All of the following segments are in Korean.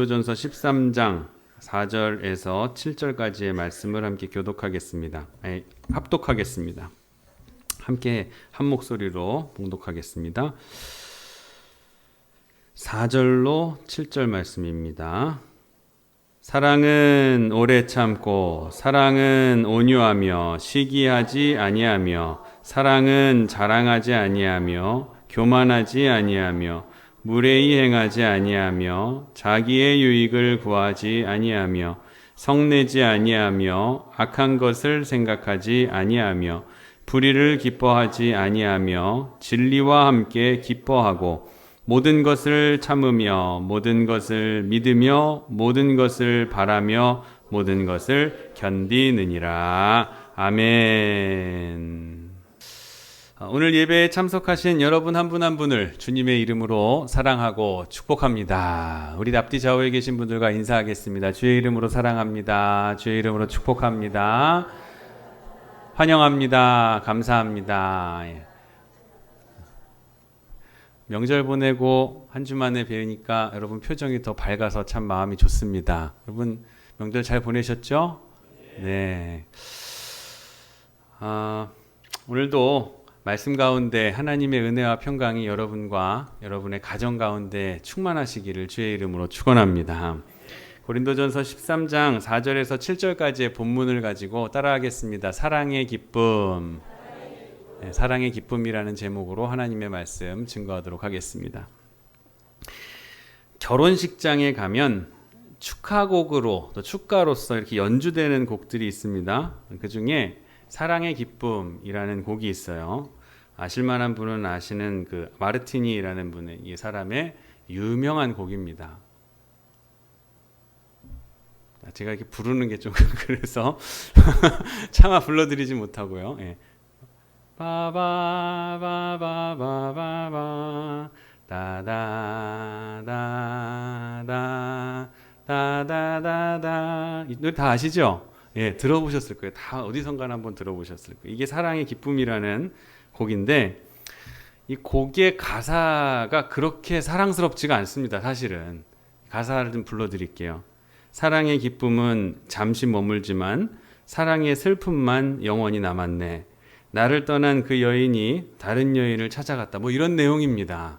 고린도전서 13장 4절에서 7절까지의 말씀을 함께 교독하겠습니다. 합독하겠습니다. 함께 한 목소리로 봉독하겠습니다. 4절로 7절 말씀입니다. 사랑은 오래 참고 사랑은 온유하며 시기하지 아니하며 사랑은 자랑하지 아니하며 교만하지 아니하며 무례히 행하지 아니하며 자기의 유익을 구하지 아니하며 성내지 아니하며 악한 것을 생각하지 아니하며 불의를 기뻐하지 아니하며 진리와 함께 기뻐하고 모든 것을 참으며 모든 것을 믿으며 모든 것을 바라며 모든 것을 견디느니라. 아멘. 오늘 예배에 참석하신 여러분 한 분 한 분을 주님의 이름으로 사랑하고 축복합니다. 우리 앞뒤 좌우에 계신 분들과 인사하겠습니다. 주의 이름으로 사랑합니다. 주의 이름으로 축복합니다. 환영합니다. 감사합니다. 명절 보내고 한 주 만에 뵈니까 여러분 표정이 더 밝아서 참 마음이 좋습니다. 여러분 명절 잘 보내셨죠? 네. 오늘도 말씀 가운데 하나님의 은혜와 평강이 여러분과 여러분의 가정 가운데 충만하시기를 주의 이름으로 축원합니다. 고린도전서 13장 4절에서 7절까지의 본문을 가지고 따라하겠습니다. 사랑의 기쁨. 네, 사랑의 기쁨이라는 제목으로 하나님의 말씀 증거하도록 하겠습니다. 결혼식장에 가면 축하곡으로 또 축가로서 이렇게 연주되는 곡들이 있습니다. 그 중에 사랑의 기쁨이라는 곡이 있어요. 아실만한 분은 아시는 그 마르티니라는 분의 이 사람의 유명한 곡입니다. 제가 이렇게 부르는 게 좀 그래서 차마 불러드리지 못하고요. 예. 바바바바바바바 다다다다 다다다다 이 노래 다 아시죠? 예, 들어보셨을 거예요. 다 어디선가 한번 들어보셨을 거예요. 이게 사랑의 기쁨이라는 곡인데 이 곡의 가사가 그렇게 사랑스럽지가 않습니다. 사실은 가사를 좀 불러드릴게요. 사랑의 기쁨은 잠시 머물지만 사랑의 슬픔만 영원히 남았네. 나를 떠난 그 여인이 다른 여인을 찾아갔다. 뭐 이런 내용입니다.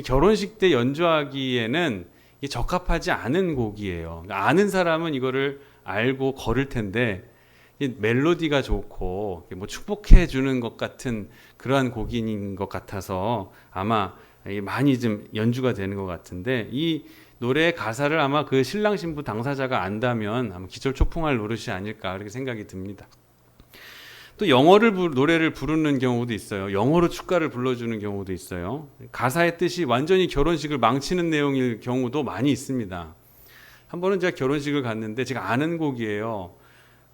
결혼식 때 연주하기에는 적합하지 않은 곡이에요. 그러니까 아는 사람은 이거를 알고 걸을 텐데 멜로디가 좋고 뭐 축복해 주는 것 같은 그러한 곡인 것 같아서 아마 많이 좀 연주가 되는 것 같은데 이 노래의 가사를 아마 그 신랑 신부 당사자가 안다면 아마 기절초풍할 노릇이 아닐까 그렇게 생각이 듭니다. 또 노래를 부르는 경우도 있어요. 영어로 축가를 불러주는 경우도 있어요. 가사의 뜻이 완전히 결혼식을 망치는 내용일 경우도 많이 있습니다. 한 번은 제가 결혼식을 갔는데 제가 아는 곡이에요.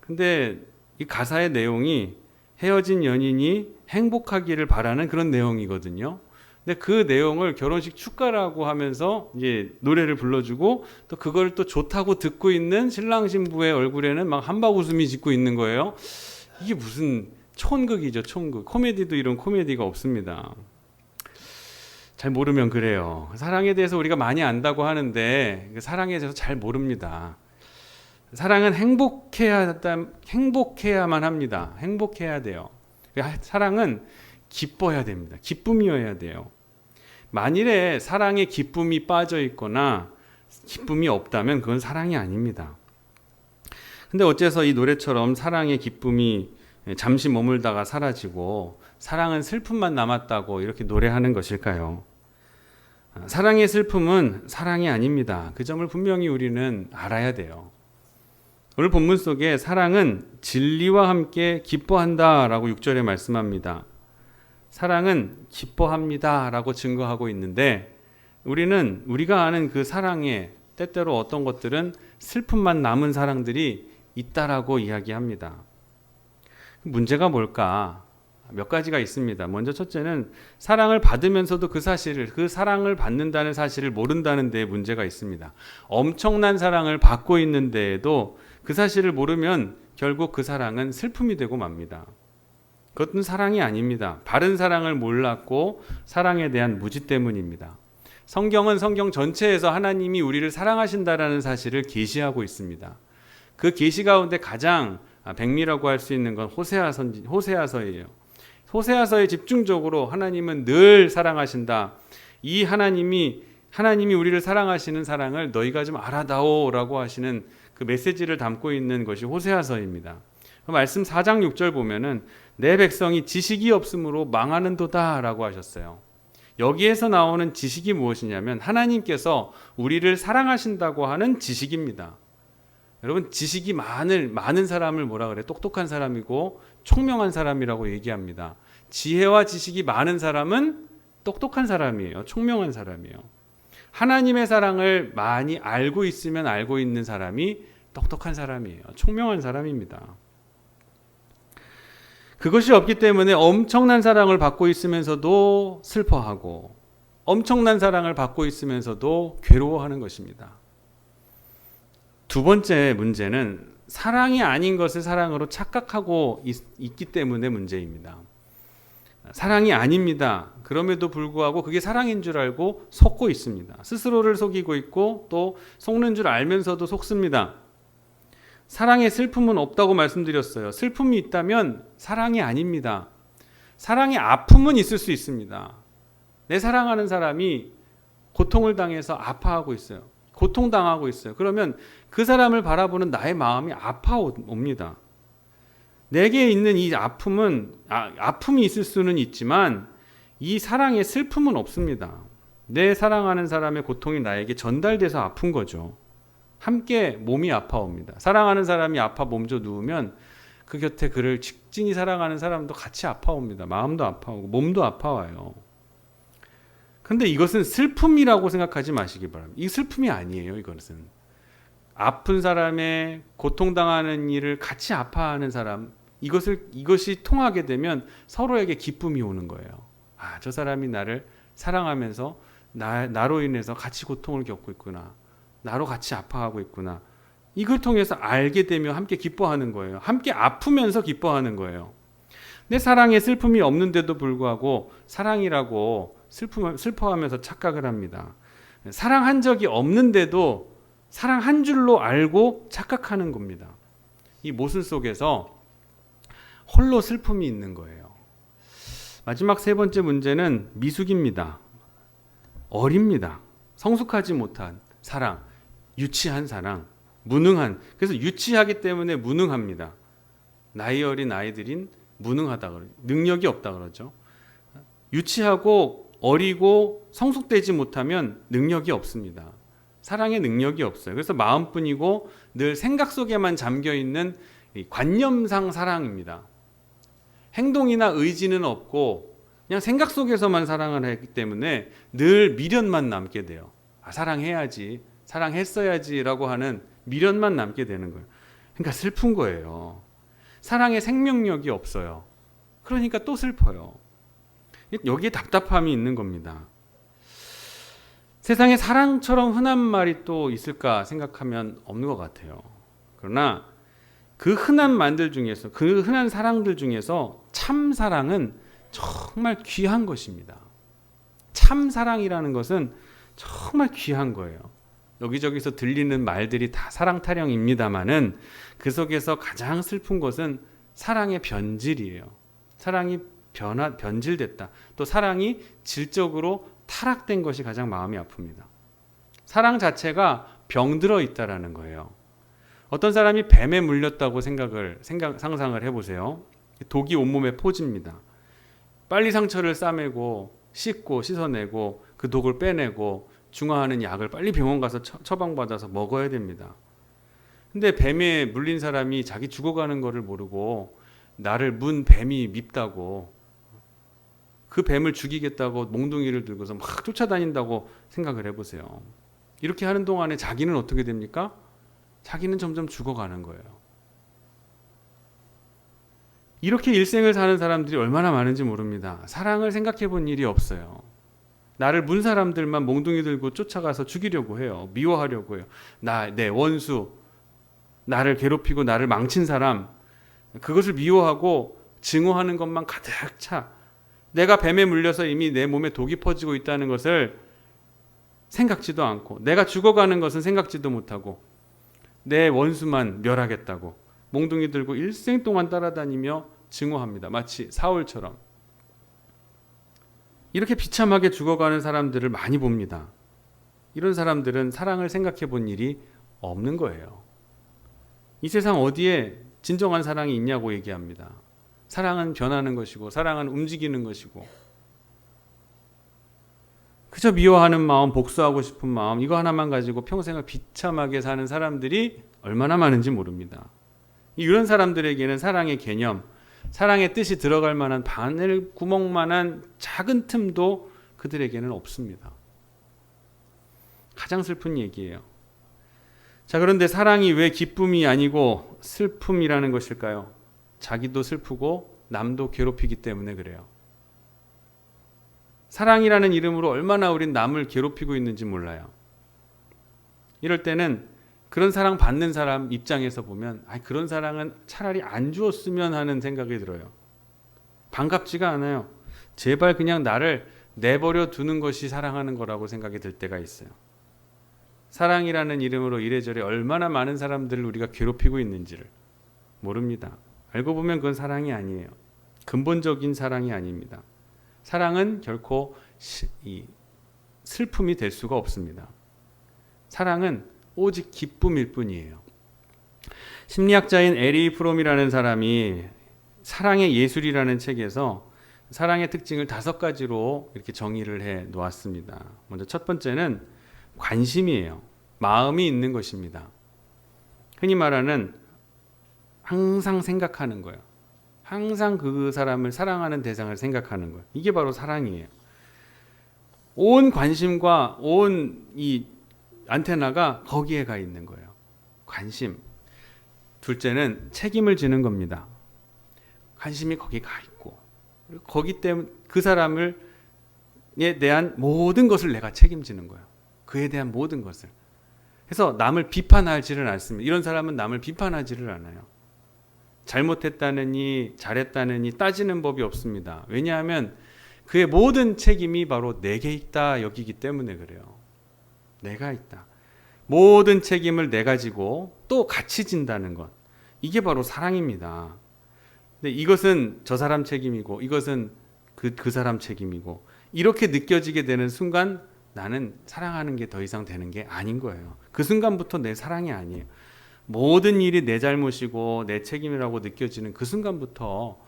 근데 이 가사의 내용이 헤어진 연인이 행복하기를 바라는 그런 내용이거든요. 근데 그 내용을 결혼식 축가라고 하면서 이제 노래를 불러주고 또 그걸 또 좋다고 듣고 있는 신랑 신부의 얼굴에는 막 한박 웃음이 짓고 있는 거예요. 이게 무슨 촌극이죠, 촌극. 코미디도 이런 코미디가 없습니다. 잘 모르면 그래요. 사랑에 대해서 우리가 많이 안다고 하는데 사랑에 대해서 잘 모릅니다. 사랑은 행복해야만 합니다. 행복해야 돼요. 사랑은 기뻐야 됩니다. 기쁨이어야 돼요. 만일에 사랑에 기쁨이 빠져 있거나 기쁨이 없다면 그건 사랑이 아닙니다. 근데 어째서 이 노래처럼 사랑의 기쁨이 잠시 머물다가 사라지고 사랑은 슬픔만 남았다고 이렇게 노래하는 것일까요? 사랑의 슬픔은 사랑이 아닙니다. 그 점을 분명히 우리는 알아야 돼요. 오늘 본문 속에 사랑은 진리와 함께 기뻐한다라고 6절에 말씀합니다. 사랑은 기뻐합니다라고 증거하고 있는데 우리가 아는 그 사랑에 때때로 어떤 것들은 슬픔만 남은 사랑들이 있다라고 이야기합니다. 문제가 뭘까? 몇 가지가 있습니다. 먼저 첫째는 사랑을 받으면서도 그 사랑을 받는다는 사실을 모른다는 데에 문제가 있습니다. 엄청난 사랑을 받고 있는데에도 그 사실을 모르면 결국 그 사랑은 슬픔이 되고 맙니다. 그것은 사랑이 아닙니다. 바른 사랑을 몰랐고 사랑에 대한 무지 때문입니다. 성경은 성경 전체에서 하나님이 우리를 사랑하신다라는 사실을 계시하고 있습니다. 그 계시 가운데 가장 백미라고 할 수 있는 건 호세아서예요. 호세아서에 집중적으로 하나님은 늘 사랑하신다. 이 하나님이 우리를 사랑하시는 사랑을 너희가 좀 알아다오라고 하시는 그 메시지를 담고 있는 것이 호세아서입니다. 말씀 4장 6절 보면은 내 백성이 지식이 없으므로 망하는도다라고 하셨어요. 여기에서 나오는 지식이 무엇이냐면 하나님께서 우리를 사랑하신다고 하는 지식입니다. 여러분, 지식이 많은 사람을 뭐라 그래? 똑똑한 사람이고 총명한 사람이라고 얘기합니다. 지혜와 지식이 많은 사람은 똑똑한 사람이에요. 총명한 사람이에요. 하나님의 사랑을 많이 알고 있으면 알고 있는 사람이 똑똑한 사람이에요. 총명한 사람입니다. 그것이 없기 때문에 엄청난 사랑을 받고 있으면서도 슬퍼하고 엄청난 사랑을 받고 있으면서도 괴로워하는 것입니다. 두 번째 문제는 사랑이 아닌 것을 사랑으로 착각하고 있기 때문에 문제입니다. 사랑이 아닙니다. 그럼에도 불구하고 그게 사랑인 줄 알고 속고 있습니다. 스스로를 속이고 있고 또 속는 줄 알면서도 속습니다. 사랑의 슬픔은 없다고 말씀드렸어요. 슬픔이 있다면 사랑이 아닙니다. 사랑의 아픔은 있을 수 있습니다. 내 사랑하는 사람이 고통을 당해서 아파하고 있어요. 고통당하고 있어요. 그러면 그 사람을 바라보는 나의 마음이 아파옵니다. 내게 있는 이 아픔이 있을 수는 있지만 이 사랑의 슬픔은 없습니다. 내 사랑하는 사람의 고통이 나에게 전달돼서 아픈 거죠. 함께 몸이 아파옵니다. 사랑하는 사람이 아파 몸져 누우면 그 곁에 그를 직진히 사랑하는 사람도 같이 아파옵니다. 마음도 아파오고 몸도 아파와요. 근데 이것은 슬픔이라고 생각하지 마시기 바랍니다. 이 슬픔이 아니에요. 이것은 아픈 사람의 고통당하는 일을 같이 아파하는 사람, 이것이 통하게 되면 서로에게 기쁨이 오는 거예요. 아, 저 사람이 나를 사랑하면서 나로 인해서 같이 고통을 겪고 있구나. 나로 같이 아파하고 있구나. 이걸 통해서 알게 되며 함께 기뻐하는 거예요. 함께 아프면서 기뻐하는 거예요. 내 사랑에 슬픔이 없는데도 불구하고 사랑이라고 슬퍼하면서 착각을 합니다. 사랑한 적이 없는데도 사랑한 줄로 알고 착각하는 겁니다. 이 모순 속에서 홀로 슬픔이 있는 거예요. 마지막 세 번째 문제는 미숙입니다. 어립니다. 성숙하지 못한 사랑, 유치한 사랑, 무능한. 그래서 유치하기 때문에 무능합니다. 나이 어린 아이들인 무능하다 그러죠. 능력이 없다 그러죠. 유치하고 어리고 성숙되지 못하면 능력이 없습니다. 사랑의 능력이 없어요. 그래서 마음뿐이고 늘 생각 속에만 잠겨 있는 관념상 사랑입니다. 행동이나 의지는 없고 그냥 생각 속에서만 사랑을 하기 때문에 늘 미련만 남게 돼요. 아, 사랑해야지, 사랑했어야지라고 하는 미련만 남게 되는 거예요. 그러니까 슬픈 거예요. 사랑의 생명력이 없어요. 그러니까 또 슬퍼요. 여기에 답답함이 있는 겁니다. 세상에 사랑처럼 흔한 말이 또 있을까 생각하면 없는 것 같아요. 그러나 그 흔한 말들 중에서, 그 흔한 사랑들 중에서 참 사랑은 정말 귀한 것입니다. 참 사랑이라는 것은 정말 귀한 거예요. 여기저기서 들리는 말들이 다 사랑 타령입니다만은 그 속에서 가장 슬픈 것은 사랑의 변질이에요. 사랑이 변질됐다. 또 사랑이 질적으로 타락된 것이 가장 마음이 아픕니다. 사랑 자체가 병들어 있다라는 거예요. 어떤 사람이 뱀에 물렸다고 상상을 해보세요. 독이 온몸에 퍼집니다. 빨리 상처를 싸매고 씻고 씻어내고 그 독을 빼내고 중화하는 약을 빨리 병원 가서 처방받아서 먹어야 됩니다. 근데 뱀에 물린 사람이 자기 죽어가는 거를 모르고 나를 문 뱀이 밉다고, 그 뱀을 죽이겠다고 몽둥이를 들고서 막 쫓아다닌다고 생각을 해보세요. 이렇게 하는 동안에 자기는 어떻게 됩니까? 자기는 점점 죽어가는 거예요. 이렇게 일생을 사는 사람들이 얼마나 많은지 모릅니다. 사랑을 생각해 본 일이 없어요. 나를 문 사람들만 몽둥이 들고 쫓아가서 죽이려고 해요. 미워하려고 해요. 내 원수, 나를 괴롭히고 나를 망친 사람, 그것을 미워하고 증오하는 것만 가득 차. 내가 뱀에 물려서 이미 내 몸에 독이 퍼지고 있다는 것을 생각지도 않고, 내가 죽어가는 것은 생각지도 못하고, 내 원수만 멸하겠다고 몽둥이 들고 일생 동안 따라다니며 증오합니다. 마치 사울처럼. 이렇게 비참하게 죽어가는 사람들을 많이 봅니다. 이런 사람들은 사랑을 생각해 본 일이 없는 거예요. 이 세상 어디에 진정한 사랑이 있냐고 얘기합니다. 사랑은 변하는 것이고, 사랑은 움직이는 것이고, 그저 미워하는 마음, 복수하고 싶은 마음, 이거 하나만 가지고 평생을 비참하게 사는 사람들이 얼마나 많은지 모릅니다. 이런 사람들에게는 사랑의 개념, 사랑의 뜻이 들어갈 만한 바늘 구멍만한 작은 틈도 그들에게는 없습니다. 가장 슬픈 얘기예요. 자, 그런데 사랑이 왜 기쁨이 아니고 슬픔이라는 것일까요? 자기도 슬프고 남도 괴롭히기 때문에 그래요. 사랑이라는 이름으로 얼마나 우린 남을 괴롭히고 있는지 몰라요. 이럴 때는 그런 사랑 받는 사람 입장에서 보면 그런 사랑은 차라리 안 주었으면 하는 생각이 들어요. 반갑지가 않아요. 제발 그냥 나를 내버려 두는 것이 사랑하는 거라고 생각이 들 때가 있어요. 사랑이라는 이름으로 이래저래 얼마나 많은 사람들을 우리가 괴롭히고 있는지를 모릅니다. 알고 보면 그건 사랑이 아니에요. 근본적인 사랑이 아닙니다. 사랑은 결코 슬픔이 될 수가 없습니다. 사랑은 오직 기쁨일 뿐이에요. 심리학자인 에리 프롬이라는 사람이 사랑의 예술이라는 책에서 사랑의 특징을 5가지로 이렇게 정의를 해 놓았습니다. 먼저 첫 번째는 관심이에요. 마음이 있는 것입니다. 흔히 말하는 항상 생각하는 거예요. 항상 그 사람을 사랑하는 대상을 생각하는 거예요. 이게 바로 사랑이에요. 온 관심과 온 이 안테나가 거기에 가 있는 거예요. 관심. 둘째는 책임을 지는 겁니다. 관심이 거기 가 있고, 거기 때문에 그 사람에 대한 모든 것을 내가 책임지는 거예요. 그에 대한 모든 것을. 그래서 남을 비판하지를 않습니다. 이런 사람은 남을 비판하지를 않아요. 잘못했다느니 잘했다느니 따지는 법이 없습니다. 왜냐하면 그의 모든 책임이 바로 내게 있다 여기기 때문에 그래요. 내가 있다. 모든 책임을 내가 지고 또 같이 진다는 것. 이게 바로 사랑입니다. 근데 이것은 저 사람 책임이고 이것은 그 사람 책임이고 이렇게 느껴지게 되는 순간 나는 사랑하는 게 더 이상 되는 게 아닌 거예요. 그 순간부터 내 사랑이 아니에요. 모든 일이 내 잘못이고 내 책임이라고 느껴지는 그 순간부터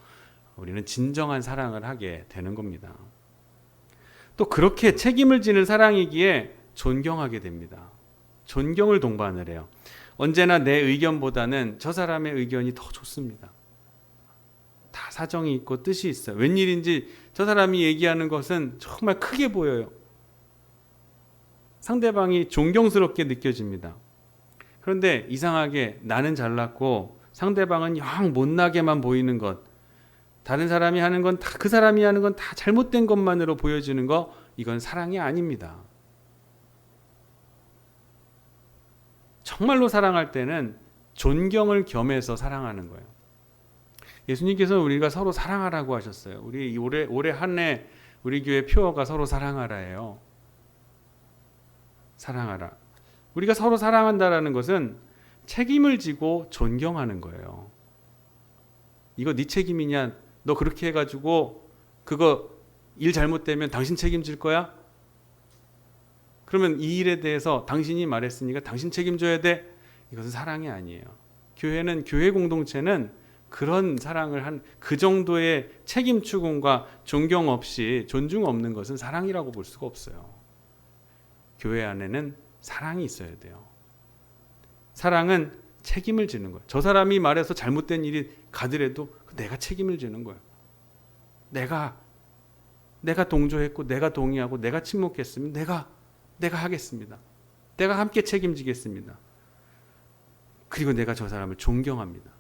우리는 진정한 사랑을 하게 되는 겁니다. 또 그렇게 책임을 지는 사랑이기에 존경하게 됩니다. 존경을 동반을 해요. 언제나 내 의견보다는 저 사람의 의견이 더 좋습니다. 다 사정이 있고 뜻이 있어요. 웬일인지 저 사람이 얘기하는 것은 정말 크게 보여요. 상대방이 존경스럽게 느껴집니다. 그런데 이상하게 나는 잘났고 상대방은 영 못나게만 보이는 것, 다른 사람이 하는 건 다 그 사람이 하는 건 다 잘못된 것만으로 보여지는 거, 이건 사랑이 아닙니다. 정말로 사랑할 때는 존경을 겸해서 사랑하는 거예요. 예수님께서 우리가 서로 사랑하라고 하셨어요. 우리 올해 한 해 우리 교회 표어가 서로 사랑하라예요. 사랑하라. 우리가 서로 사랑한다라는 것은 책임을 지고 존경하는 거예요. 이거 네 책임이냐? 너 그렇게 해가지고 그거 일 잘못되면 당신 책임질 거야? 그러면 이 일에 대해서 당신이 말했으니까 당신 책임져야 돼? 이것은 사랑이 아니에요. 교회 공동체는 그런 사랑을 한 그 정도의 책임 추궁과 존경 없이 존중 없는 것은 사랑이라고 볼 수가 없어요. 교회 안에는 사랑이 있어야 돼요. 사랑은 책임을 지는 거예요. 저 사람이 말해서 잘못된 일이 가더라도 내가 책임을 지는 거예요. 내가 동조했고 내가 동의하고 내가 침묵했으면 내가 하겠습니다. 내가 함께 책임지겠습니다. 그리고 내가 저 사람을 존경합니다.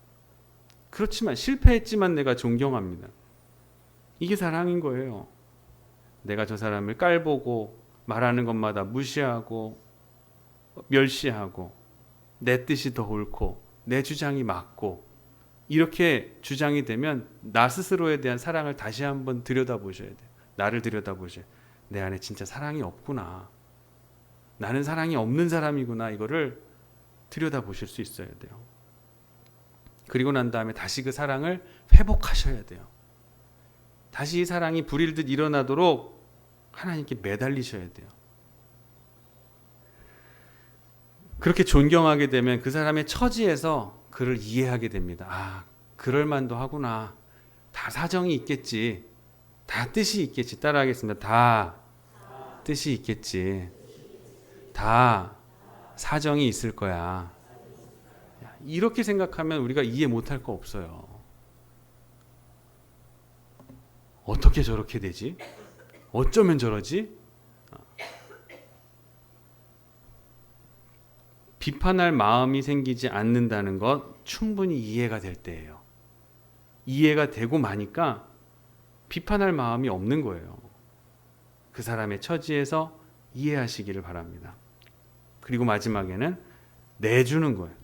그렇지만 실패했지만 내가 존경합니다. 이게 사랑인 거예요. 내가 저 사람을 깔보고 말하는 것마다 무시하고 멸시하고 내 뜻이 더 옳고 내 주장이 맞고 이렇게 주장이 되면 나 스스로에 대한 사랑을 다시 한번 들여다보셔야 돼요. 나를 들여다보셔야 돼요. 내 안에 진짜 사랑이 없구나. 나는 사랑이 없는 사람이구나, 이거를 들여다보실 수 있어야 돼요. 그리고 난 다음에 다시 그 사랑을 회복하셔야 돼요. 다시 이 사랑이 불일듯 일어나도록 하나님께 매달리셔야 돼요. 그렇게 존경하게 되면 그 사람의 처지에서 그를 이해하게 됩니다. 아, 그럴 만도 하구나. 다 사정이 있겠지. 다 뜻이 있겠지. 따라하겠습니다. 다 뜻이 있겠지. 다 사정이 있을 거야. 이렇게 생각하면 우리가 이해 못할 거 없어요. 어떻게 저렇게 되지? 어쩌면 저러지? 비판할 마음이 생기지 않는다는 것 충분히 이해가 될 때예요. 이해가 되고 마니까 비판할 마음이 없는 거예요. 그 사람의 처지에서 이해하시기를 바랍니다. 그리고 마지막에는 내주는 거예요.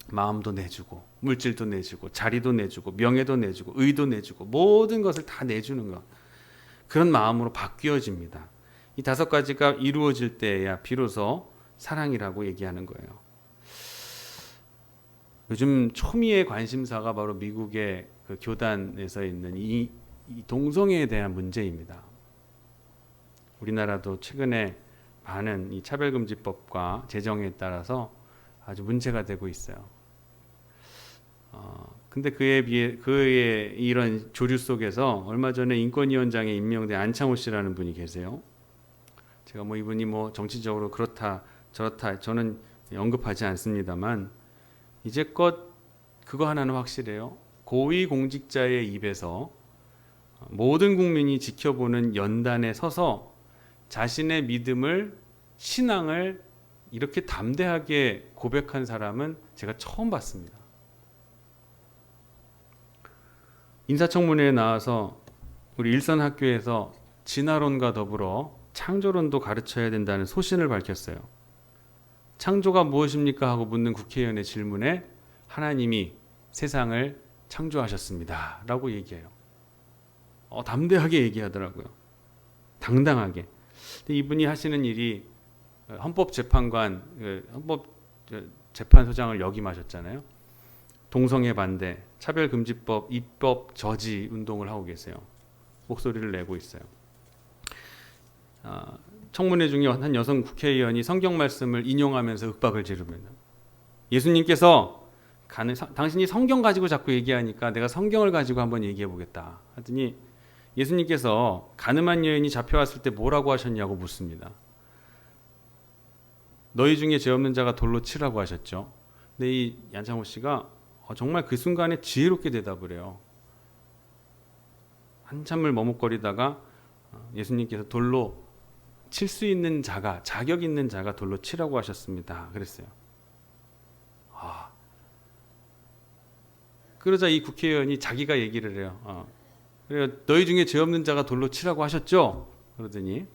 마음도 내주고, 물질도 내주고, 자리도 내주고, 명예도 내주고, 의도 내주고, 모든 것을 다 내주는 것. 그런 마음으로 바뀌어집니다. 이 5가지가 이루어질 때야 비로소 사랑이라고 얘기하는 거예요. 요즘 초미의 관심사가 바로 미국의 그 교단에서 있는 이 동성애에 대한 문제입니다. 우리나라도 최근에 많은 이 차별금지법과 제정에 따라서 아주 문제가 되고 있어요. 근데 그의 이런 조류 속에서 얼마 전에 인권위원장에 임명된 안창호 씨라는 분이 계세요. 제가 이분이 정치적으로 그렇다 저렇다 저는 언급하지 않습니다만 이제껏 그거 하나는 확실해요. 고위공직자의 입에서 모든 국민이 지켜보는 연단에 서서 자신의 믿음을, 신앙을 이렇게 담대하게 고백한 사람은 제가 처음 봤습니다. 인사청문회에 나와서 우리 일선학교에서 진화론과 더불어 창조론도 가르쳐야 된다는 소신을 밝혔어요. 창조가 무엇입니까? 하고 묻는 국회의원의 질문에 하나님이 세상을 창조하셨습니다. 라고 얘기해요. 담대하게 얘기하더라고요. 당당하게. 근데 이분이 하시는 일이 헌법재판관, 헌법재판소장을 역임하셨잖아요. 동성애 반대, 차별금지법, 입법 저지 운동을 하고 계세요. 목소리를 내고 있어요. 청문회 중에 한 여성 국회의원이 성경 말씀을 인용하면서 윽박을 지릅니다. 예수님께서 당신이 성경 가지고 자꾸 얘기하니까 내가 성경을 가지고 한번 얘기해 보겠다 하더니 예수님께서 가늠한 여인이 잡혀왔을 때 뭐라고 하셨냐고 묻습니다. 너희 중에 죄 없는 자가 돌로 치라고 하셨죠. 근데 이 안창호 씨가 정말 그 순간에 지혜롭게 대답을 해요. 한참을 머뭇거리다가 예수님께서 돌로 칠 수 있는 자가, 자격 있는 자가 돌로 치라고 하셨습니다. 그랬어요. 그러자 이 국회의원이 자기가 얘기를 해요. 그래요. 너희 중에 죄 없는 자가 돌로 치라고 하셨죠? 그러더니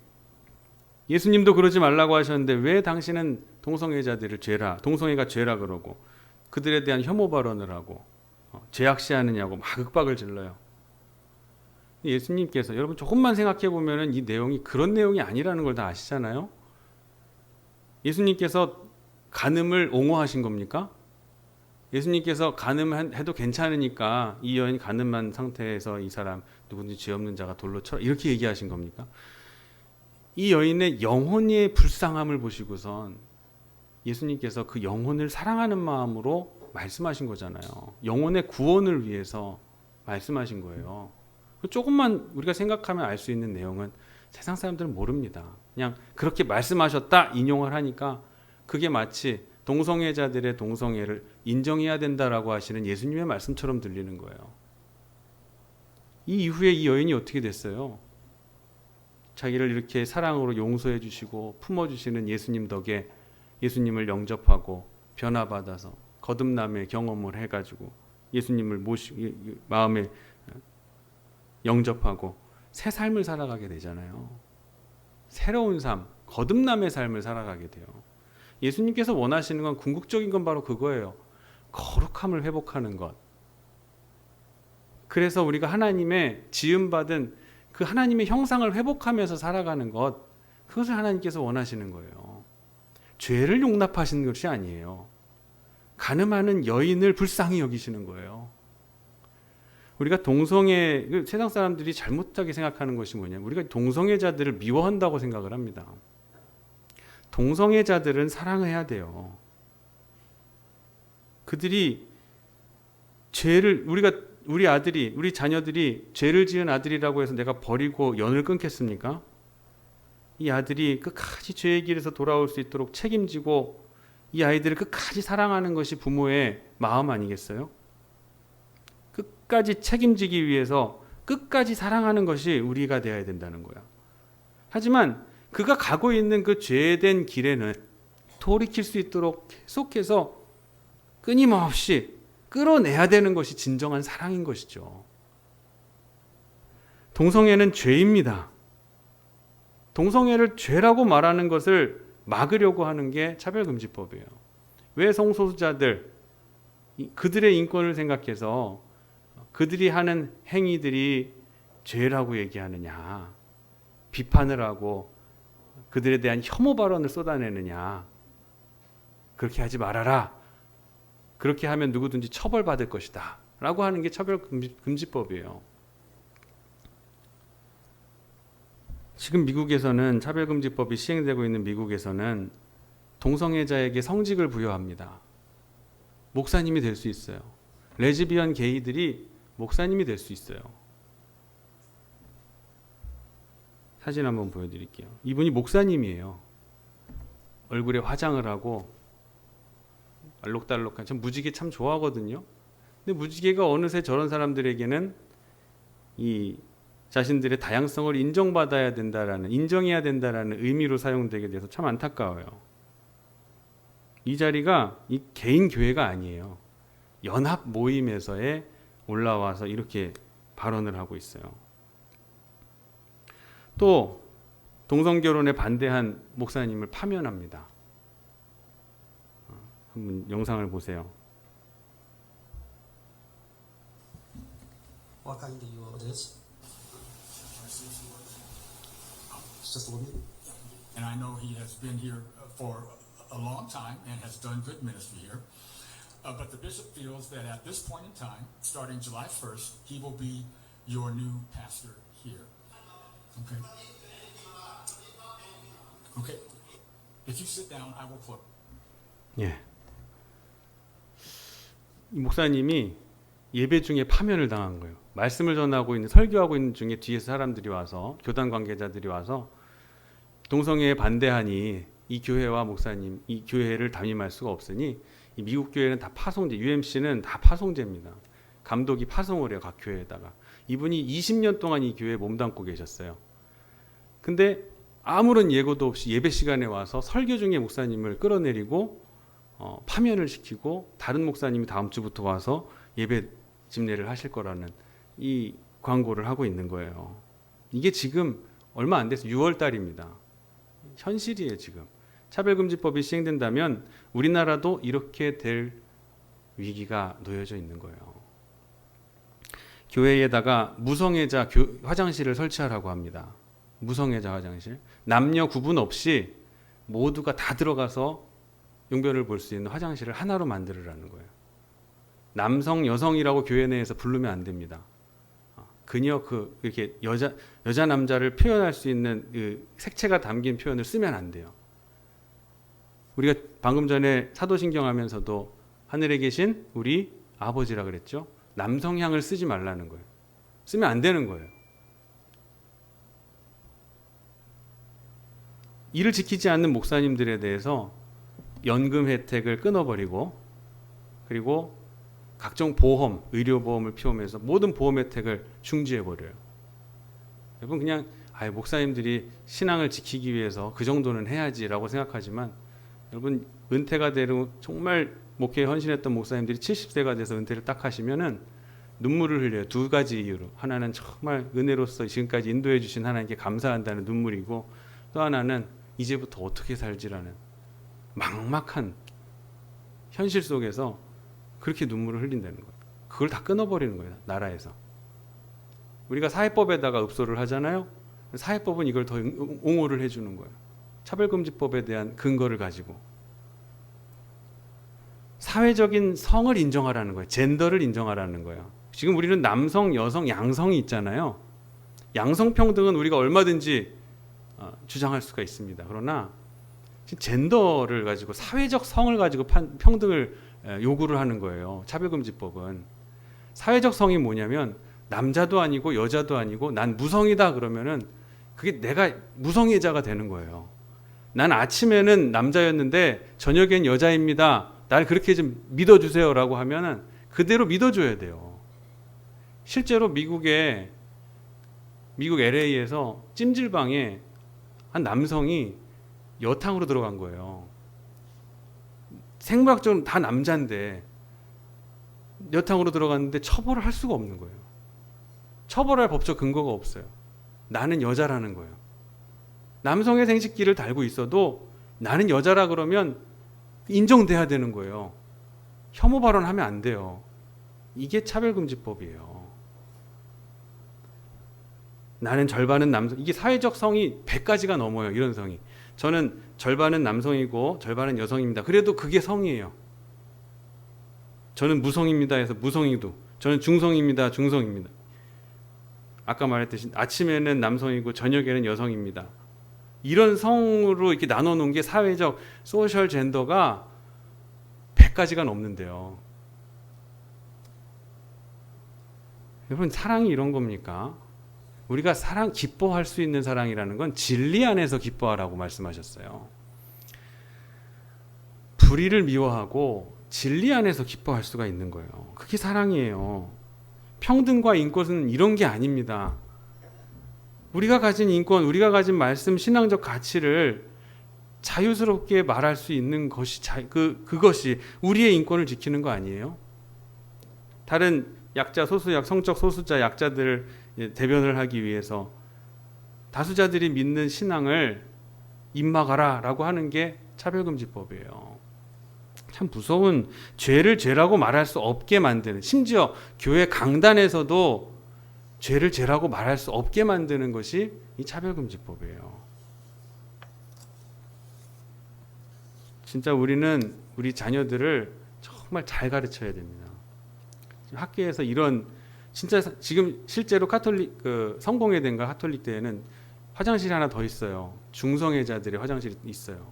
예수님도 그러지 말라고 하셨는데 왜 당신은 동성애자들을 동성애가 죄라 그러고 그들에 대한 혐오 발언을 하고 죄악시하느냐고 막 윽박을 질러요. 예수님께서 여러분 조금만 생각해 보면은 이 내용이 그런 내용이 아니라는 걸 다 아시잖아요. 예수님께서 간음을 옹호하신 겁니까? 예수님께서 간음해도 괜찮으니까 이 여인이 간음한 상태에서 이 사람 누군지 죄 없는 자가 돌로 쳐라 이렇게 얘기하신 겁니까? 이 여인의 영혼의 불쌍함을 보시고선 예수님께서 그 영혼을 사랑하는 마음으로 말씀하신 거잖아요. 영혼의 구원을 위해서 말씀하신 거예요. 조금만 우리가 생각하면 알 수 있는 내용은 세상 사람들은 모릅니다. 그냥 그렇게 말씀하셨다 인용을 하니까 그게 마치 동성애자들의 동성애를 인정해야 된다라고 하시는 예수님의 말씀처럼 들리는 거예요. 이 이후에 이 여인이 어떻게 됐어요? 자기를 이렇게 사랑으로 용서해 주시고 품어주시는 예수님 덕에 예수님을 영접하고 변화받아서 거듭남의 경험을 해가지고 예수님을 마음에 영접하고 새 삶을 살아가게 되잖아요. 새로운 삶, 거듭남의 삶을 살아가게 돼요. 예수님께서 원하시는 건 궁극적인 건 바로 그거예요. 거룩함을 회복하는 것. 그래서 우리가 하나님의 지음받은 그 하나님의 형상을 회복하면서 살아가는 것, 그것을 하나님께서 원하시는 거예요. 죄를 용납하시는 것이 아니에요. 가늠하는 여인을 불쌍히 여기시는 거예요. 우리가 동성애, 세상 사람들이 잘못하게 생각하는 것이 뭐냐면 우리가 동성애자들을 미워한다고 생각을 합니다. 동성애자들은 사랑해야 돼요. 그들이 죄를 우리 아들이 우리 자녀들이 죄를 지은 아들이라고 해서 내가 버리고 연을 끊겠습니까? 이 아들이 끝까지 죄의 길에서 돌아올 수 있도록 책임지고 이 아이들을 끝까지 사랑하는 것이 부모의 마음 아니겠어요? 끝까지 책임지기 위해서 끝까지 사랑하는 것이 우리가 되어야 된다는 거야. 하지만 그가 가고 있는 그 죄된 길에는 돌이킬 수 있도록 계속해서 끊임없이 끌어내야 되는 것이 진정한 사랑인 것이죠. 동성애는 죄입니다. 동성애를 죄라고 말하는 것을 막으려고 하는 게 차별금지법이에요. 왜 성소수자들, 그들의 인권을 생각해서 그들이 하는 행위들이 죄라고 얘기하느냐, 비판을 하고 그들에 대한 혐오 발언을 쏟아내느냐, 그렇게 하지 말아라. 그렇게 하면 누구든지 처벌받을 것이다. 라고 하는 게 차별금지법이에요. 지금 미국에서는 차별금지법이 시행되고 있는 미국에서는 동성애자에게 성직을 부여합니다. 목사님이 될 수 있어요. 레즈비언 게이들이 목사님이 될 수 있어요. 사진 한번 보여드릴게요. 이분이 목사님이에요. 얼굴에 화장을 하고 알록달록한, 전 무지개 참 좋아하거든요. 근데 무지개가 어느새 저런 사람들에게는 이 자신들의 다양성을 인정받아야 된다라는, 인정해야 된다라는 의미로 사용되게 돼서 참 안타까워요. 이 자리가 이 개인 교회가 아니에요. 연합 모임에서에 올라와서 이렇게 발언을 하고 있어요. 또 동성결혼에 반대한 목사님을 파면합니다. 한번 영상을 보세요. What kind of you this? It's just a woman. And I know he has been here for a long time and has done good ministry here. But the bishop feels that at this point in time, starting July 1st, he will be your new pastor here. Okay? Okay. If you sit down, I will close. 예. 이 목사님이 예배 중에 파면을 당한 거예요. 말씀을 전하고 있는, 설교하고 있는 중에 뒤에서 사람들이 와서, 교단 관계자들이 와서 동성애에 반대하니 이 교회와 목사님, 이 교회를 담임할 수가 없으니 이 미국 교회는 다 파송제, UMC는 다 파송제입니다. 감독이 파송을 해요, 각 교회에다가. 이분이 20년 동안 이 교회에 몸담고 계셨어요. 근데 아무런 예고도 없이 예배 시간에 와서 설교 중에 목사님을 끌어내리고 파면을 시키고 다른 목사님이 다음 주부터 와서 예배 집례를 하실 거라는 이 광고를 하고 있는 거예요. 이게 지금 얼마 안 돼서 6월 달입니다. 현실이에요, 지금. 차별금지법이 시행된다면 우리나라도 이렇게 될 위기가 놓여져 있는 거예요. 교회에다가 무성애자 화장실을 설치하라고 합니다. 무성애자 화장실. 남녀 구분 없이 모두가 다 들어가서 용변을 볼 수 있는 화장실을 하나로 만들으라는 거예요. 남성, 여성이라고 교회 내에서 부르면 안 됩니다. 그녀, 이렇게 여자 남자를 표현할 수 있는 그 색채가 담긴 표현을 쓰면 안 돼요. 우리가 방금 전에 사도신경 하면서도 하늘에 계신 우리 아버지라 그랬죠. 남성향을 쓰지 말라는 거예요. 쓰면 안 되는 거예요. 이를 지키지 않는 목사님들에 대해서 연금 혜택을 끊어버리고, 그리고 각종 보험, 의료보험을 피우면서 모든 보험 혜택을 중지해버려요. 여러분 그냥 목사님들이 신앙을 지키기 위해서 그 정도는 해야지라고 생각하지만, 여러분 은퇴가 되고 정말 목회에 헌신했던 목사님들이 70세가 돼서 은퇴를 딱 하시면은 눈물을 흘려요. 두 가지 이유로. 하나는 정말 은혜로서 지금까지 인도해 주신 하나님께 감사한다는 눈물이고, 또 하나는 이제부터 어떻게 살지라는 막막한 현실 속에서 그렇게 눈물을 흘린다는 거예요. 그걸 다 끊어버리는 거예요, 나라에서. 우리가 사회법에다가 읍소를 하잖아요. 사회법은 이걸 더 옹호를 해주는 거예요. 차별금지법에 대한 근거를 가지고 사회적인 성을 인정하라는 거예요. 젠더를 인정하라는 거예요. 지금 우리는 남성, 여성, 양성이 있잖아요. 양성평등은 우리가 얼마든지 주장할 수가 있습니다. 그러나 젠더를 가지고 사회적 성을 가지고 평등을 요구를 하는 거예요. 차별금지법은. 사회적 성이 뭐냐면 남자도 아니고 여자도 아니고 난 무성이다 그러면은 그게 내가 무성애자가 되는 거예요. 난 아침에는 남자였는데 저녁엔 여자입니다. 날 그렇게 좀 믿어주세요라고 하면은 그대로 믿어줘야 돼요. 실제로 미국 LA에서 찜질방에 한 남성이 여탕으로 들어간 거예요. 생물학적으로 다 남자인데 여탕으로 들어갔는데 처벌을 할 수가 없는 거예요. 처벌할 법적 근거가 없어요. 나는 여자라는 거예요. 남성의 생식기를 달고 있어도 나는 여자라 그러면 인정돼야 되는 거예요. 혐오 발언하면 안 돼요. 이게 차별금지법이에요. 나는 절반은 남성, 이게 사회적 성이 100가지가 넘어요. 이런 성이. 저는 절반은 남성이고 절반은 여성입니다. 그래도 그게 성이에요. 저는 무성입니다 해서 무성이도, 저는 중성입니다 중성입니다. 아까 말했듯이 아침에는 남성이고 저녁에는 여성입니다. 이런 성으로 이렇게 나눠놓은 게 사회적 소셜 젠더가 100가지가 넘는데요. 여러분, 사랑이 이런 겁니까? 우리가 사랑, 기뻐할 수 있는 사랑이라는 건 진리 안에서 기뻐하라고 말씀하셨어요. 불의를 미워하고 진리 안에서 기뻐할 수가 있는 거예요. 그게 사랑이에요. 평등과 인권은 이런 게 아닙니다. 우리가 가진 인권, 우리가 가진 말씀, 신앙적 가치를 자유스럽게 말할 수 있는 것이 그것이 우리의 인권을 지키는 거 아니에요? 다른 약자, 소수약, 성적 소수자, 약자들을 대변을 하기 위해서 다수자들이 믿는 신앙을 입막하라라고 하는 게 차별금지법이에요. 참 무서운, 죄를 죄라고 말할 수 없게 만드는, 심지어 교회 강단에서도 죄를 죄라고 말할 수 없게 만드는 것이 이 차별금지법이에요. 진짜 우리는 우리 자녀들을 정말 잘 가르쳐야 됩니다. 학교에서 이런, 진짜 지금 실제로 카톨릭 성공회대인가 카톨릭 대회는 화장실이 하나 더 있어요. 중성애자들의 화장실이 있어요.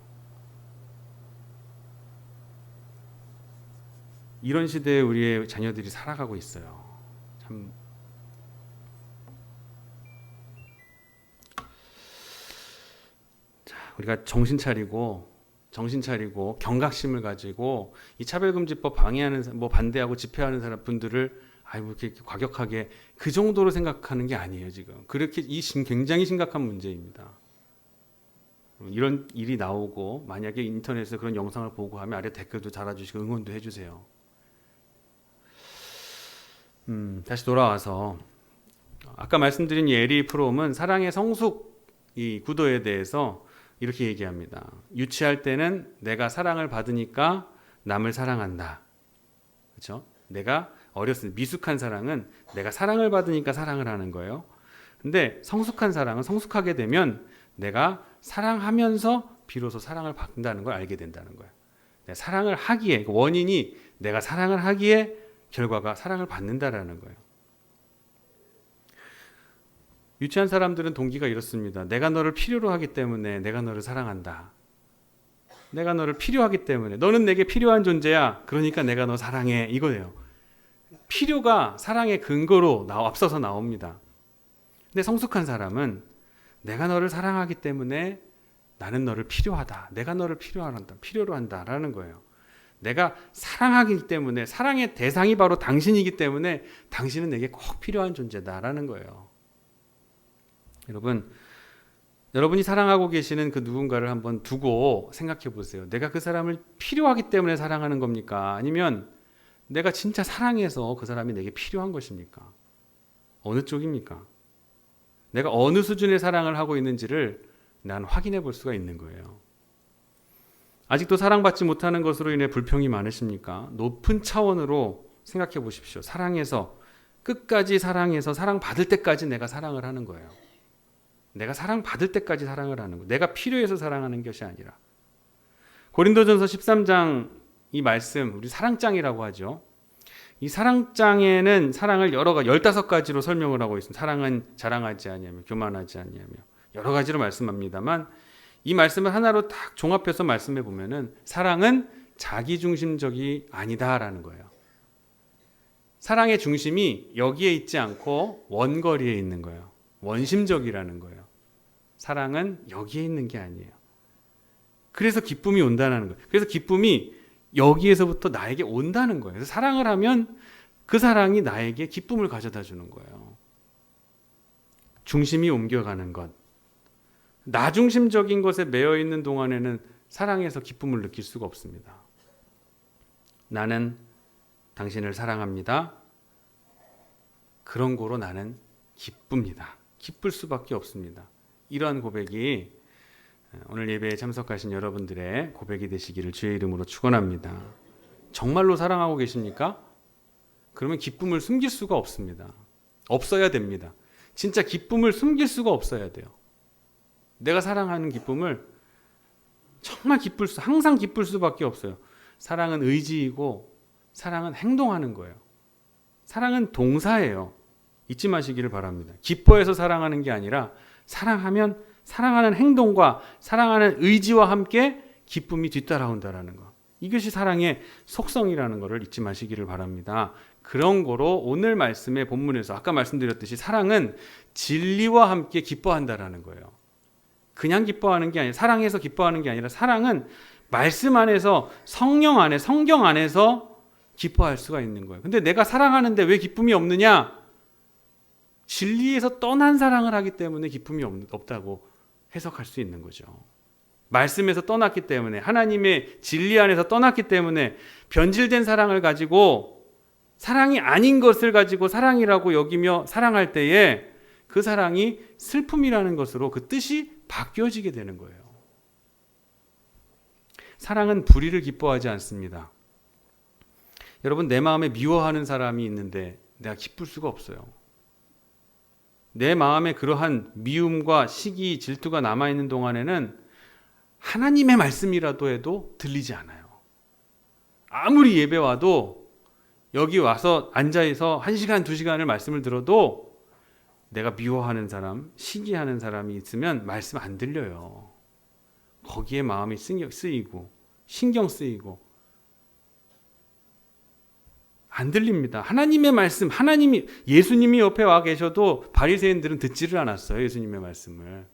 이런 시대에 우리의 자녀들이 살아가고 있어요. 참 자, 우리가 정신 차리고 경각심을 가지고 이 차별금지법 방해하는, 반대하고 집회하는 사람 분들을 이렇게 과격하게 그 정도로 생각하는 게 아니에요. 지금 그렇게 굉장히 심각한 문제입니다. 이런 일이 나오고 만약에 인터넷에서 그런 영상을 보고 하면 아래 댓글도 달아주시고 응원도 해주세요. 다시 돌아와서 아까 말씀드린 이 에리 프롬은 사랑의 성숙 이 구도에 대해서 이렇게 얘기합니다. 유치할 때는 내가 사랑을 받으니까 남을 사랑한다. 그렇죠? 내가 어렸을 때 미숙한 사랑은 내가 사랑을 받으니까 사랑을 하는 거예요. 근데 성숙한 사랑은 성숙하게 되면 내가 사랑하면서 비로소 사랑을 받는다는 걸 알게 된다는 거예요. 내가 사랑을 하기에, 원인이 내가 사랑을 하기에 결과가 사랑을 받는다라는 거예요. 유치한 사람들은 동기가 이렇습니다. 내가 너를 필요로 하기 때문에 내가 너를 사랑한다. 내가 너를 필요하기 때문에, 너는 내게 필요한 존재야. 그러니까 내가 너 사랑해. 이거예요. 필요가 사랑의 근거로 앞서서 나옵니다. 근데 성숙한 사람은 내가 너를 사랑하기 때문에 나는 너를 필요하다. 내가 너를 필요로 한다라는 거예요. 내가 사랑하기 때문에, 사랑의 대상이 바로 당신이기 때문에 당신은 내게 꼭 필요한 존재다라는 거예요. 여러분이 사랑하고 계시는 그 누군가를 한번 두고 생각해 보세요. 내가 그 사람을 필요하기 때문에 사랑하는 겁니까? 아니면 내가 진짜 사랑해서 그 사람이 내게 필요한 것입니까? 어느 쪽입니까? 내가 어느 수준의 사랑을 하고 있는지를 난 확인해 볼 수가 있는 거예요. 아직도 사랑받지 못하는 것으로 인해 불평이 많으십니까? 높은 차원으로 생각해 보십시오. 사랑해서, 끝까지 사랑해서 사랑받을 때까지 내가 사랑을 하는 거예요. 내가 사랑받을 때까지 사랑을 하는 거. 내가 필요해서 사랑하는 것이 아니라. 고린도전서 13장 이 말씀, 우리 사랑장이라고 하죠. 이 사랑장에는 사랑을 15가지로 설명을 하고 있습니다. 사랑은 자랑하지 아니하며 교만하지 아니하며 여러 가지로 말씀합니다만 이 말씀을 하나로 딱 종합해서 말씀해 보면은 사랑은 자기중심적이 아니다라는 거예요. 사랑의 중심이 여기에 있지 않고 원거리에 있는 거예요. 원심적이라는 거예요. 사랑은 여기에 있는 게 아니에요. 그래서 기쁨이 온다는 거예요. 그래서 기쁨이 여기에서부터 나에게 온다는 거예요. 그래서 사랑을 하면 그 사랑이 나에게 기쁨을 가져다 주는 거예요. 중심이 옮겨가는 것. 나 중심적인 것에 매여 있는 동안에는 사랑에서 기쁨을 느낄 수가 없습니다. 나는 당신을 사랑합니다. 그런 거로 나는 기쁩니다. 기쁠 수밖에 없습니다. 이러한 고백이 오늘 예배에 참석하신 여러분들의 고백이 되시기를 주의 이름으로 축원합니다. 정말로 사랑하고 계십니까? 그러면 기쁨을 숨길 수가 없습니다. 없어야 됩니다. 진짜 기쁨을 숨길 수가 없어야 돼요. 내가 사랑하는 기쁨을 정말 항상 기쁠 수밖에 없어요. 사랑은 의지이고 사랑은 행동하는 거예요. 사랑은 동사예요. 잊지 마시기를 바랍니다. 기뻐해서 사랑하는 게 아니라 사랑하면 사랑하는 행동과 사랑하는 의지와 함께 기쁨이 뒤따라온다라는 것. 이것이 사랑의 속성이라는 것을 잊지 마시기를 바랍니다. 그런 거로 오늘 말씀의 본문에서 아까 말씀드렸듯이 사랑은 진리와 함께 기뻐한다라는 거예요. 그냥 기뻐하는 게 아니라 사랑해서 기뻐하는 게 아니라 사랑은 말씀 안에서 성령 안에 성경 안에서 기뻐할 수가 있는 거예요. 근데 내가 사랑하는데 왜 기쁨이 없느냐? 진리에서 떠난 사랑을 하기 때문에 기쁨이 없다고 해석할 수 있는 거죠. 말씀에서 떠났기 때문에 하나님의 진리 안에서 떠났기 때문에 변질된 사랑을 가지고 사랑이 아닌 것을 가지고 사랑이라고 여기며 사랑할 때에 그 사랑이 슬픔이라는 것으로 그 뜻이 바뀌어지게 되는 거예요. 사랑은 불의를 기뻐하지 않습니다. 여러분, 내 마음에 미워하는 사람이 있는데 내가 기쁠 수가 없어요. 내 마음에 그러한 미움과 시기, 질투가 남아있는 동안에는 하나님의 말씀이라도 해도 들리지 않아요. 아무리 예배 와도 여기 와서 앉아서 1시간, 2시간을 말씀을 들어도 내가 미워하는 사람, 시기하는 사람이 있으면 말씀 안 들려요. 거기에 마음이 쓰이고 신경 쓰이고 안 들립니다. 하나님의 말씀, 예수님이 옆에 와 계셔도 바리새인들은 듣지를 않았어요. 예수님의 말씀을.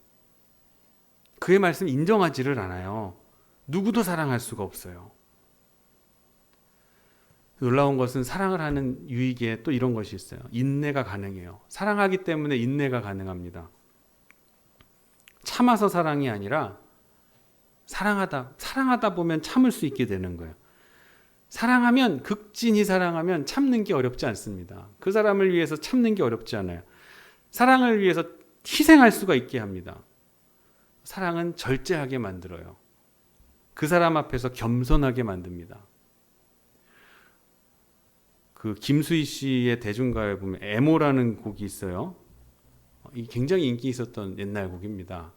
그의 말씀 인정하지를 않아요. 누구도 사랑할 수가 없어요. 놀라운 것은 사랑을 하는 유익에 또 이런 것이 있어요. 인내가 가능해요. 사랑하기 때문에 인내가 가능합니다. 참아서 사랑이 아니라 사랑하다 보면 참을 수 있게 되는 거예요. 사랑하면 극진히 사랑하면 참는 게 어렵지 않습니다. 그 사람을 위해서 참는 게 어렵지 않아요. 사랑을 위해서 희생할 수가 있게 합니다. 사랑은 절제하게 만들어요. 그 사람 앞에서 겸손하게 만듭니다. 그 김수희 씨의 대중가요에 보면 애모라는 곡이 있어요. 이 굉장히 인기 있었던 옛날 곡입니다.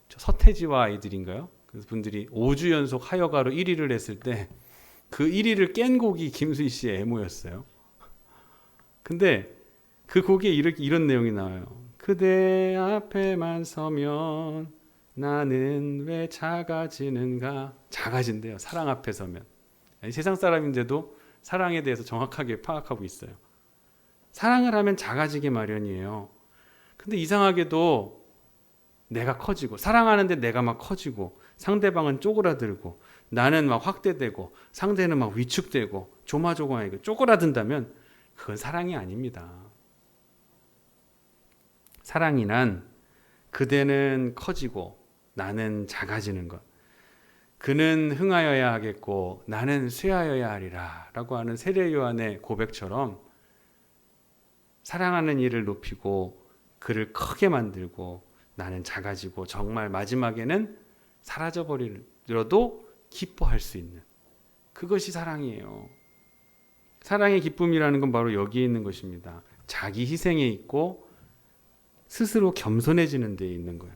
서태지와 아이들인가요? 그 분들이 5주 연속 하여가로 1위를 했을 때 그 1위를 깬 곡이 김수희 씨의 애모였어요. 근데 그 곡에 이런 내용이 나와요. 그대 앞에만 서면 나는 왜 작아지는가? 작아진대요. 사랑 앞에 서면. 세상 사람인데도 사랑에 대해서 정확하게 파악하고 있어요. 사랑을 하면 작아지게 마련이에요. 근데 이상하게도 내가 커지고 사랑하는데 내가 막 커지고 상대방은 쪼그라들고 나는 막 확대되고 상대는 막 위축되고 조마조마하게 쪼그라든다면 그건 사랑이 아닙니다. 사랑이란 그대는 커지고 나는 작아지는 것. 그는 흥하여야 하겠고 나는 쇠하여야 하리라 라고 하는 세례 요한의 고백처럼 사랑하는 이를 높이고 그를 크게 만들고 나는 작아지고 정말 마지막에는 사라져버리더라도 기뻐할 수 있는 그것이 사랑이에요. 사랑의 기쁨이라는 건 바로 여기에 있는 것입니다. 자기 희생에 있고 스스로 겸손해지는 데 있는 거예요.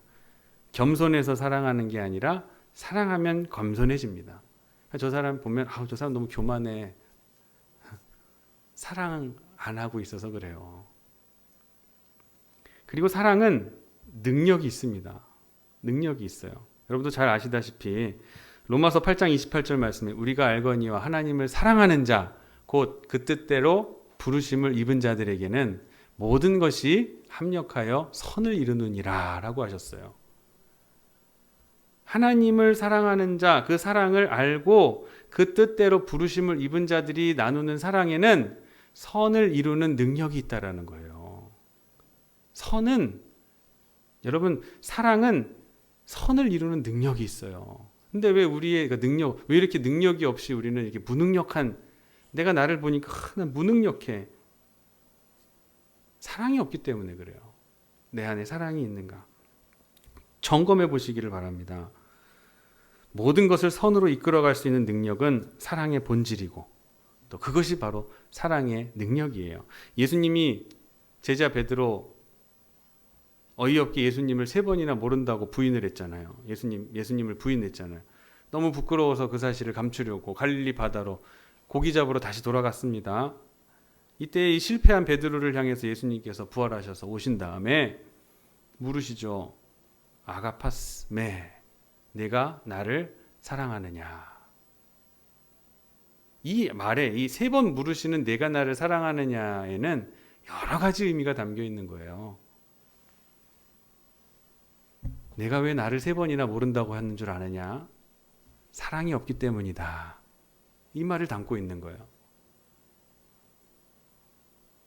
겸손해서 사랑하는 게 아니라 사랑하면 겸손해집니다. 저 사람 보면 저 사람 너무 교만해. 사랑 안 하고 있어서 그래요. 그리고 사랑은 능력이 있습니다. 능력이 있어요. 여러분도 잘 아시다시피 로마서 8장 28절 말씀에 우리가 알거니와 하나님을 사랑하는 자 곧 그 뜻대로 부르심을 입은 자들에게는 모든 것이 합력하여 선을 이루느니라 라고 하셨어요. 하나님을 사랑하는 자, 그 사랑을 알고 그 뜻대로 부르심을 입은 자들이 나누는 사랑에는 선을 이루는 능력이 있다라는 거예요. 여러분, 사랑은 선을 이루는 능력이 있어요. 근데 왜 우리의 왜 이렇게 능력이 없이 우리는 이렇게 무능력한, 내가 나를 보니까 난 무능력해. 사랑이 없기 때문에 그래요. 내 안에 사랑이 있는가? 점검해 보시기를 바랍니다. 모든 것을 선으로 이끌어갈 수 있는 능력은 사랑의 본질이고 또 그것이 바로 사랑의 능력이에요. 예수님이 제자 베드로 어이없게 예수님을 3번이나 모른다고 부인을 했잖아요. 예수님을 부인했잖아요. 너무 부끄러워서 그 사실을 감추려고 갈릴리 바다로 고기 잡으러 다시 돌아갔습니다. 이때 이 실패한 베드로를 향해서 예수님께서 부활하셔서 오신 다음에 물으시죠. 아가파스메, 내가 나를 사랑하느냐. 이 말에 이 3번 물으시는 내가 나를 사랑하느냐에는 여러 가지 의미가 담겨 있는 거예요. 내가 왜 나를 3번이나 모른다고 하는 줄 아느냐? 사랑이 없기 때문이다. 이 말을 담고 있는 거예요.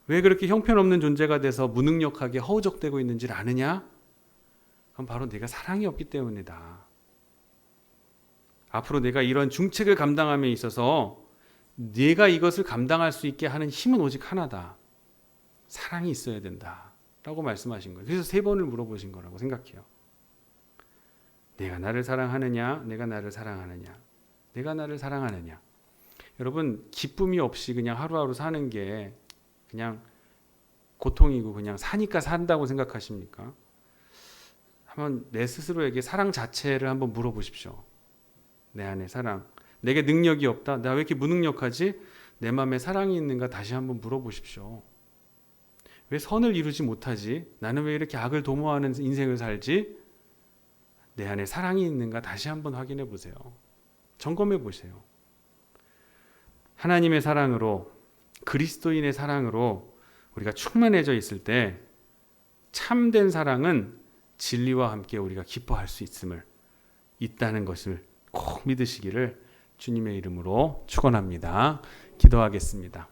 왜 그렇게 형편없는 존재가 돼서 무능력하게 허우적대고 있는지를 아느냐? 그건 바로 내가 사랑이 없기 때문이다. 앞으로 내가 이런 중책을 감당함에 있어서 내가 이것을 감당할 수 있게 하는 힘은 오직 하나다. 사랑이 있어야 된다. 라고 말씀하신 거예요. 그래서 3번을 물어보신 거라고 생각해요. 내가 나를 사랑하느냐? 내가 나를 사랑하느냐? 내가 나를 사랑하느냐? 여러분, 기쁨이 없이 그냥 하루하루 사는 게 그냥 고통이고 그냥 사니까 산다고 생각하십니까? 한번 내 스스로에게 사랑 자체를 한번 물어보십시오. 내 안에 사랑. 내게 능력이 없다. 나 왜 이렇게 무능력하지? 내 마음에 사랑이 있는가 다시 한번 물어보십시오. 왜 선을 이루지 못하지? 나는 왜 이렇게 악을 도모하는 인생을 살지? 내 안에 사랑이 있는가 다시 한번 확인해 보세요. 점검해 보세요. 하나님의 사랑으로, 그리스도인의 사랑으로 우리가 충만해져 있을 때 참된 사랑은 진리와 함께 우리가 기뻐할 수 있다는 것을 꼭 믿으시기를 주님의 이름으로 축원합니다. 기도하겠습니다.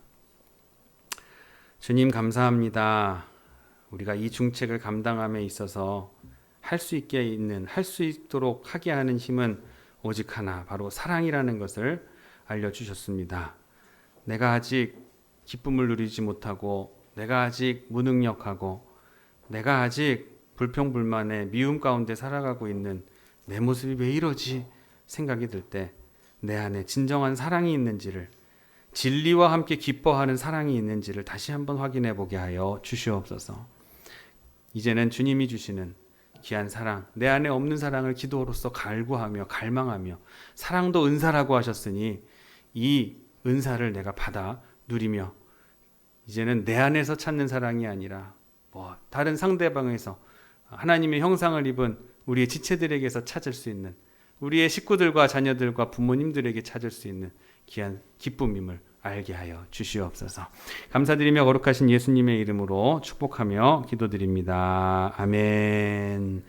주님 감사합니다. 우리가 이 중책을 감당함에 있어서 할 수 있도록 하게 하는 힘은 오직 하나, 바로 사랑이라는 것을 알려주셨습니다. 내가 아직 기쁨을 누리지 못하고, 내가 아직 무능력하고, 내가 아직 불평불만의 미움 가운데 살아가고 있는 내 모습이 왜 이러지 생각이 들 때 내 안에 진정한 사랑이 있는지를, 진리와 함께 기뻐하는 사랑이 있는지를 다시 한번 확인해 보게 하여 주시옵소서. 이제는 주님이 주시는 귀한 사랑, 내 안에 없는 사랑을 기도로서 갈구하며 갈망하며, 사랑도 은사라고 하셨으니 이 은사를 내가 받아 누리며, 이제는 내 안에서 찾는 사랑이 아니라 다른 상대방에서 하나님의 형상을 입은 우리의 지체들에게서 찾을 수 있는, 우리의 식구들과 자녀들과 부모님들에게 찾을 수 있는 귀한 기쁨임을 알게 하여 주시옵소서. 감사드리며 거룩하신 예수님의 이름으로 축복하며 기도드립니다. 아멘.